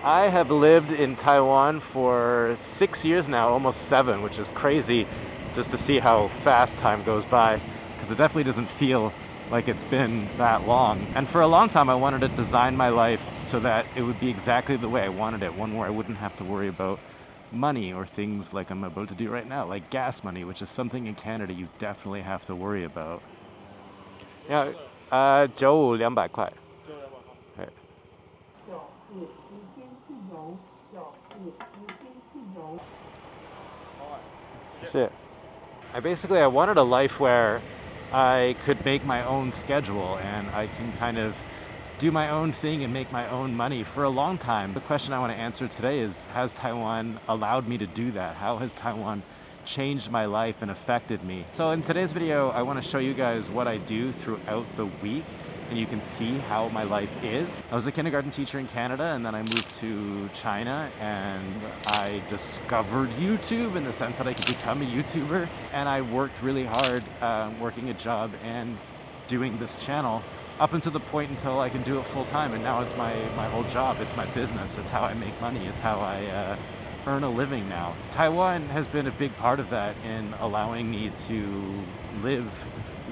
I have lived in Taiwan for 6 years now, almost 7, which is crazy just to see how fast time goes by, because it definitely doesn't feel like it's been that long. And for a long time I wanted to design my life so that it would be exactly the way I wanted it, one where I wouldn't have to worry about money or things like I'm about to do right now, like gas money, which is something in Canada you definitely have to worry about. Yeah, 95块。对。Shit. I wanted a life where I could make my own schedule and I can kind of do my own thing and make my own money for a long time. The question I want to answer today is, has Taiwan allowed me to do that? How has Taiwan changed my life and affected me? So in today's video, I want to show you guys what I do throughout the week, and you can see how my life is. I was a kindergarten teacher in Canada, and then I moved to China, and I discovered YouTube in the sense that I could become a YouTuber, and I worked really hard working a job and doing this channel up until the point until I can do it full time, and now it's my whole job. It's my business. It's how I make money. It's how I earn a living now. Taiwan has been a big part of that in allowing me to live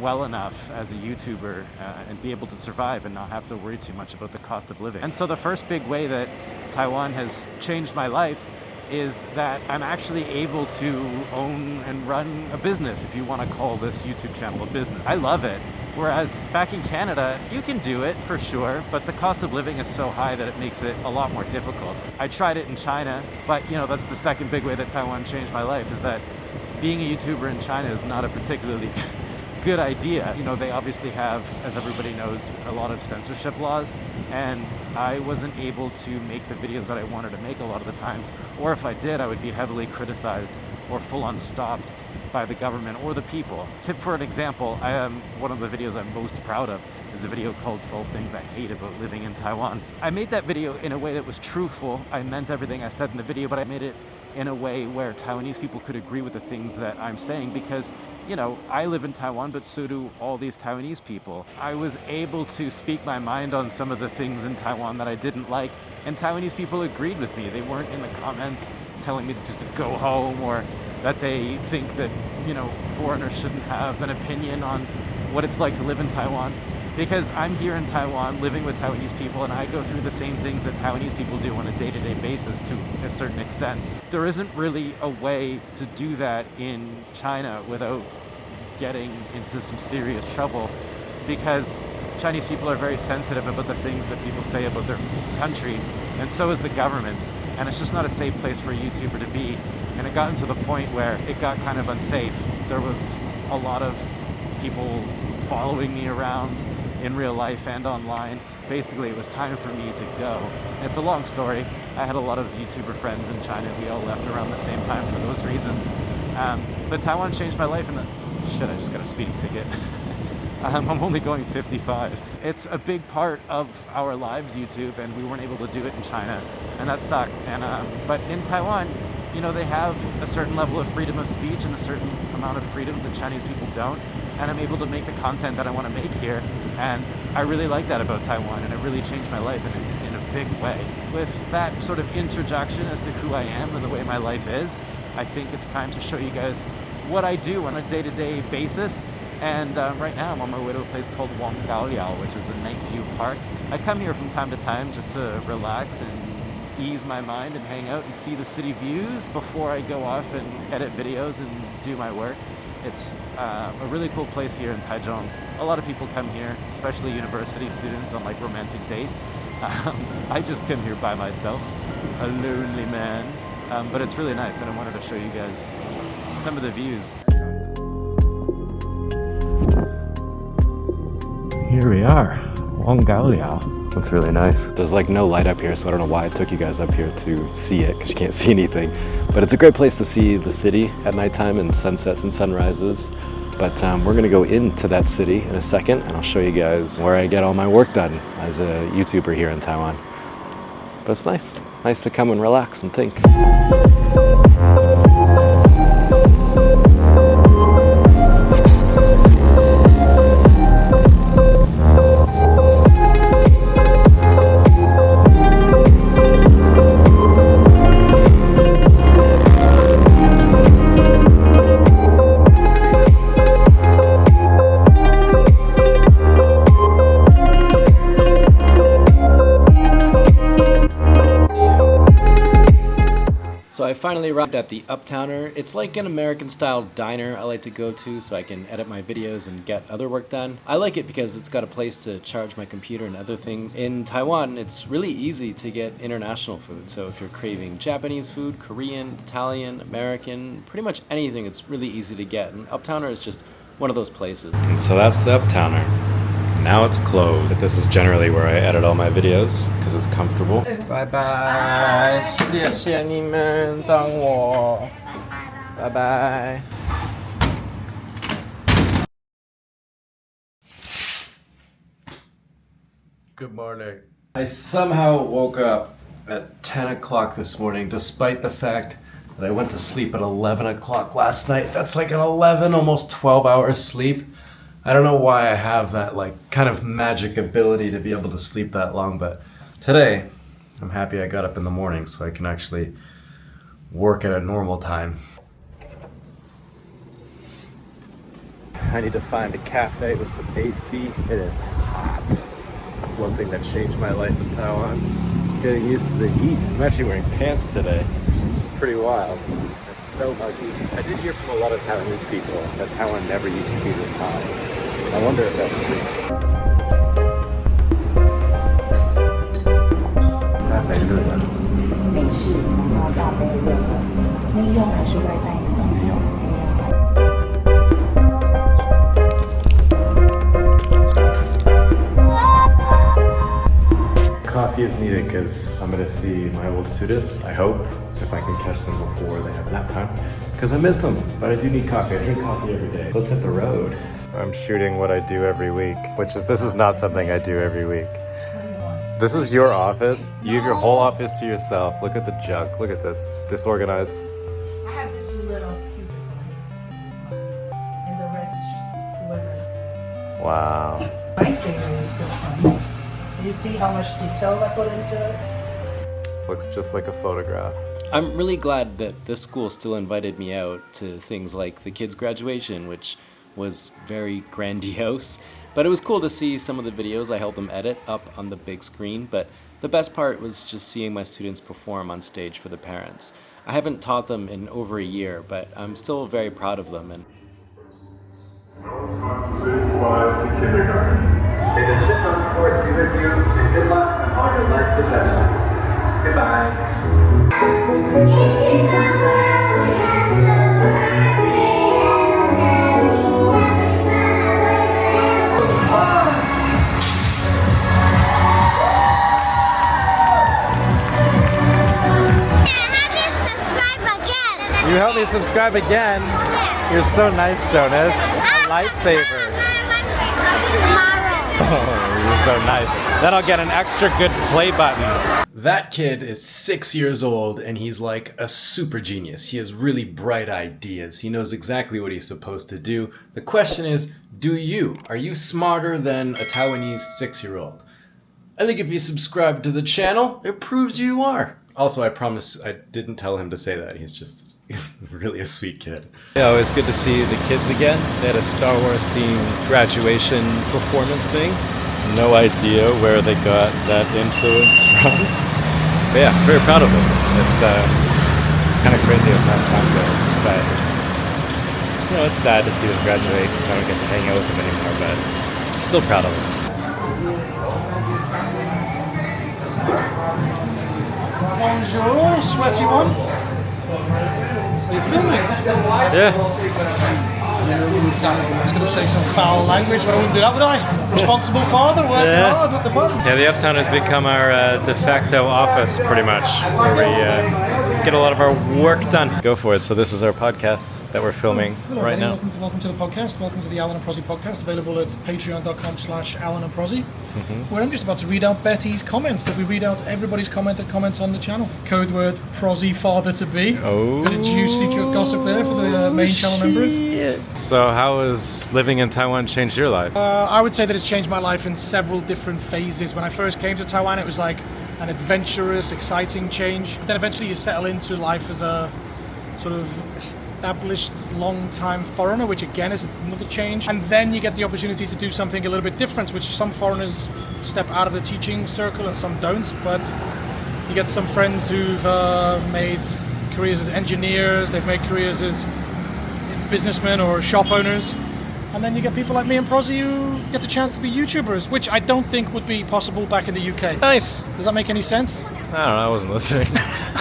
well enough as a YouTuber and be able to survive and not have to worry too much about the cost of living. And so the first big way that Taiwan has changed my life is that I'm actually able to own and run a business, if you want to call this YouTube channel a business. I love it. Whereas back in Canada, you can do it for sure, but the cost of living is so high that it makes it a lot more difficult. I tried it in China, but you know, that's the second big way that Taiwan changed my life, is that being a YouTuber in China is not a particularly good idea. You know, they obviously have, as everybody knows, a lot of censorship laws, and I wasn't able to make the videos that I wanted to make a lot of the times, or if I did, I would be heavily criticized or full-on stopped by the government or the people. Tip for an example, one of the videos I'm most proud of is a video called 12 Things I Hate About Living in Taiwan. I made that video in a way that was truthful. I meant everything I said in the video, but I made it in a way where Taiwanese people could agree with the things that I'm saying, because, you know, I live in Taiwan, but so do all these Taiwanese people. I was able to speak my mind on some of the things in Taiwan that I didn't like, and Taiwanese people agreed with me. They weren't in the comments telling me to go home, or that they think that, you know, foreigners shouldn't have an opinion on what it's like to live in Taiwan. Because I'm here in Taiwan living with Taiwanese people, and I go through the same things that Taiwanese people do on a day-to-day basis to a certain extent. There isn't really a way to do that in China without getting into some serious trouble, because Chinese people are very sensitive about the things that people say about their country, and so is the government. And it's just not a safe place for a YouTuber to be. And it got to the point where it got kind of unsafe. There was a lot of people following me around in real life and online. Basically, it was time for me to go. It's a long story. I had a lot of YouTuber friends in China. We all left around the same time for those reasons. But Taiwan changed my life, and shit, I just got a speeding ticket. I'm only going 55. It's a big part of our lives, YouTube, and we weren't able to do it in China, and that sucked. And but in Taiwan, you know, they have a certain level of freedom of speech and a certain amount of freedoms that Chinese people don't, and I'm able to make the content that I want to make here, and I really like that about Taiwan, and it really changed my life in a big way. With that sort of introduction as to who I am and the way my life is, I think it's time to show you guys what I do on a day-to-day basis. And right now I'm on my way to a place called Gaoliao, which is a night view park. I come here from time to time just to relax and ease my mind and hang out and see the city views before I go off and edit videos and do my work. It's a really cool place here in Taichung. A lot of people come here, especially university students, on like romantic dates. I just come here by myself, a lonely man, but it's really nice, and I wanted to show you guys some of the views. Here we are, Gaoliao. That's really nice. There's like no light up here, so I don't know why I took you guys up here to see it, because you can't see anything. But it's a great place to see the city at nighttime and sunsets and sunrises. But we're gonna go into that city in a second, and I'll show you guys where I get all my work done as a YouTuber here in Taiwan. But it's nice to come and relax and think. So I finally arrived at the Uptowner. It's like an American-style diner I like to go to so I can edit my videos and get other work done. I like it because it's got a place to charge my computer and other things. In Taiwan, it's really easy to get international food. So if you're craving Japanese food, Korean, Italian, American, pretty much anything, it's really easy to get. And Uptowner is just one of those places. And so that's the Uptowner. Now it's closed. But this is generally where I edit all my videos because it's comfortable. Bye bye. 谢谢你们当我. Bye bye. Good morning. I somehow woke up at 10 o'clock this morning despite the fact that I went to sleep at 11 o'clock last night. That's like an 11, almost 12 hours sleep. I don't know why I have that like kind of magic ability to be able to sleep that long, but today I'm happy I got up in the morning so I can actually work at a normal time. I need to find a cafe with some AC. It is hot. That's one thing that changed my life in Taiwan. Getting used to the heat. I'm actually wearing pants today. It's pretty wild. It's so muggy. I did hear from a lot of Taiwanese people that Taiwan never used to be this hot. I wonder if that's true. 大杯热的。美式，然后大杯热的。内用还是外带？内用。Coffee is needed because I'm going to see my old students, I hope, if I can catch them before they have nap time. Because I miss them, but I do need coffee. I drink coffee every day. Let's hit the road. I'm shooting what I do every week, this is not something I do every week. This is your office. You have your whole office to yourself. Look at the junk. Look at this. Disorganized. I have this little cubicle here, and the rest is just litter. Wow. My favorite is this one. Do you see how much detail I put into it? Looks just like a photograph. I'm really glad that this school still invited me out to things like the kids' graduation, which was very grandiose. But it was cool to see some of the videos I helped them edit up on the big screen, but the best part was just seeing my students perform on stage for the parents. I haven't taught them in over a year, but I'm still very proud of them. And Now it's time to say goodbye to kindergarten. May the chipmunk force be with you, and good luck on all your life's adventures. Goodbye. You help me subscribe again. You're so nice, Jonas. A lightsaber. Oh, you're so nice. Then I'll get an extra good play button. that kid is 6 years old and he's like a super genius. He has really bright ideas. He knows exactly what he's supposed to do. The question is, do you? Are you smarter than a Taiwanese 6-year-old? I think if you subscribe to the channel, it proves you are. Also, I promise I didn't tell him to say that. He's just really a sweet kid. Yeah, it was good to see the kids again. They had a Star Wars themed graduation performance thing. No idea where they got that influence from. But yeah, very proud of them. It's kind of crazy as time goes. But you know, it's sad to see them graduate. I don't get to hang out with them anymore, but still proud of them. Bonjour, sweaty one. Are you filming? Yeah. I was going to say some foul language, but I wouldn't do that, would I? Responsible father, working hard with the button. Yeah, the Uptown has become our de facto office, pretty much, where we get a lot of our work done. Go for it. So this is our podcast that we're filming right now. Welcome to the podcast. Welcome to the Alan and Prozzy podcast, available at patreon.com/Alan and Prozzy, where I'm just about to read out Betty's comments, that we read out everybody's comment that comments on the channel. Code word Prozzy father to be. Oh. Bit of juicy gossip there for the main channel members. So how has living in Taiwan changed your life? I would say that it's changed my life in several different phases. When I first came to Taiwan, it was like an adventurous, exciting change. But then eventually you settle into life as a sort of established long-time foreigner, which again is another change. And then you get the opportunity to do something a little bit different, which some foreigners step out of the teaching circle and some don't. But you get some friends who've made careers as engineers, they've made careers as businessmen or shop owners. And then you get people like me and Prozzy who get the chance to be YouTubers, which I don't think would be possible back in the UK. Nice. Does that make any sense? I don't know, I wasn't listening.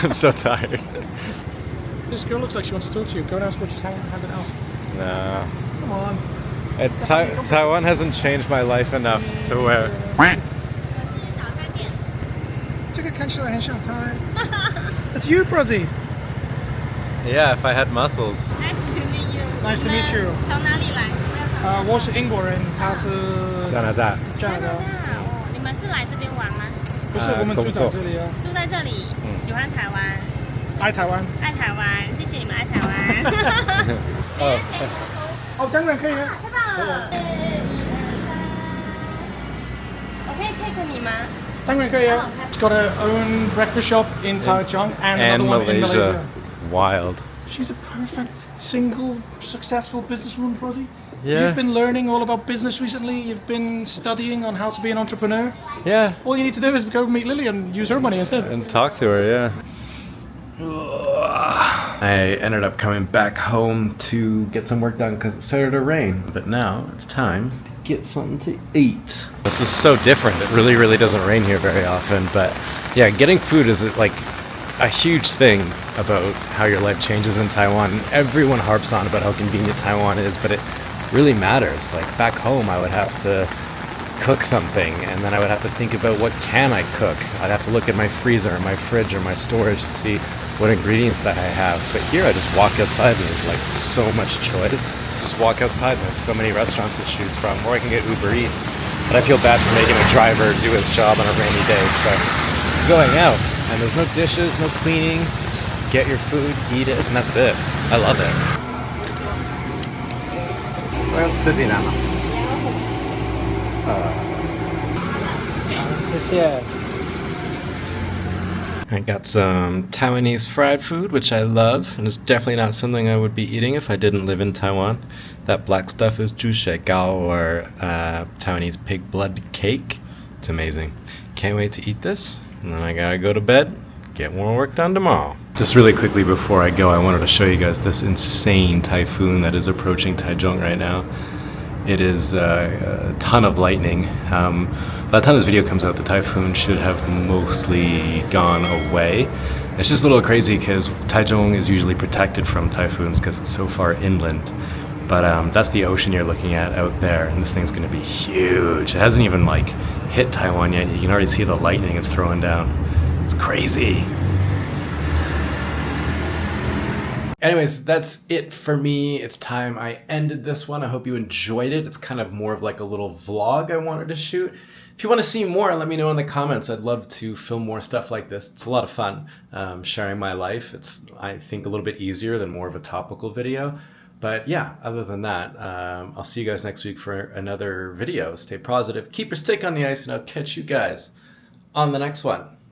I'm so tired. This girl looks like she wants to talk to you. Go and ask what she's handing out. No. Come on. Taiwan hasn't changed my life enough to where... 这个看起来很像他。It's you, Prozzy. Yeah, if I had muscles. Nice to meet you. Nice to meet you. 从哪里来？我是英国人，他是加拿大。加拿大。哦，你们是来这边玩吗？不是，我们住在这里啊。住在这里，喜欢台湾，爱台湾。爱台湾，谢谢你们爱台湾。哦，当然可以啊。太棒了！我可以 take 你吗？当然可以啊。It's got her own breakfast shop in Taiwan and another one in Malaysia. Wild. She's a perfect, single, successful businesswoman, Prozzy. Yeah. You've been learning all about business recently. You've been studying on how to be an entrepreneur. Yeah. All you need to do is go meet Lily and use her money instead. And talk to her, yeah. I ended up coming back home to get some work done because it started to rain. But now it's time to get something to eat. This is so different. It really, really doesn't rain here very often. But yeah, getting food is like a huge thing about how your life changes in Taiwan. Everyone harps on about how convenient Taiwan is, but it really matters. Like back home, I would have to cook something, and then I would have to think about what can I cook. I'd have to look at my freezer, my fridge, or my storage to see what ingredients that I have. But here, I just walk outside, and there's like so much choice. Just walk outside, and there's so many restaurants to choose from, or I can get Uber Eats. But I feel bad for making a driver do his job on a rainy day, so going out, and there's no dishes, no cleaning. Get your food, eat it, and that's it. I love it. Well, 自己拿嘛。谢谢。I got some Taiwanese fried food, which I love, and it's definitely not something I would be eating if I didn't live in Taiwan. That black stuff is 猪血糕, or Taiwanese pig blood cake. It's amazing. Can't wait to eat this, and then I gotta go to bed, get more work done tomorrow. Just really quickly before I go, I wanted to show you guys this insane typhoon that is approaching Taichung right now. It is a ton of lightning. By the time this video comes out, the typhoon should have mostly gone away. It's just a little crazy because Taichung is usually protected from typhoons because it's so far inland. But that's the ocean you're looking at out there, and this thing's gonna be huge. It hasn't even like hit Taiwan yet. You can already see the lightning it's throwing down. It's crazy. Anyways, that's it for me. It's time I ended this one. I hope you enjoyed it. It's kind of more of like a little vlog I wanted to shoot. If you want to see more, let me know in the comments. I'd love to film more stuff like this. It's a lot of fun sharing my life. It's, I think, a little bit easier than more of a topical video. But yeah, other than that, I'll see you guys next week for another video. Stay positive, keep your stick on the ice, and I'll catch you guys on the next one.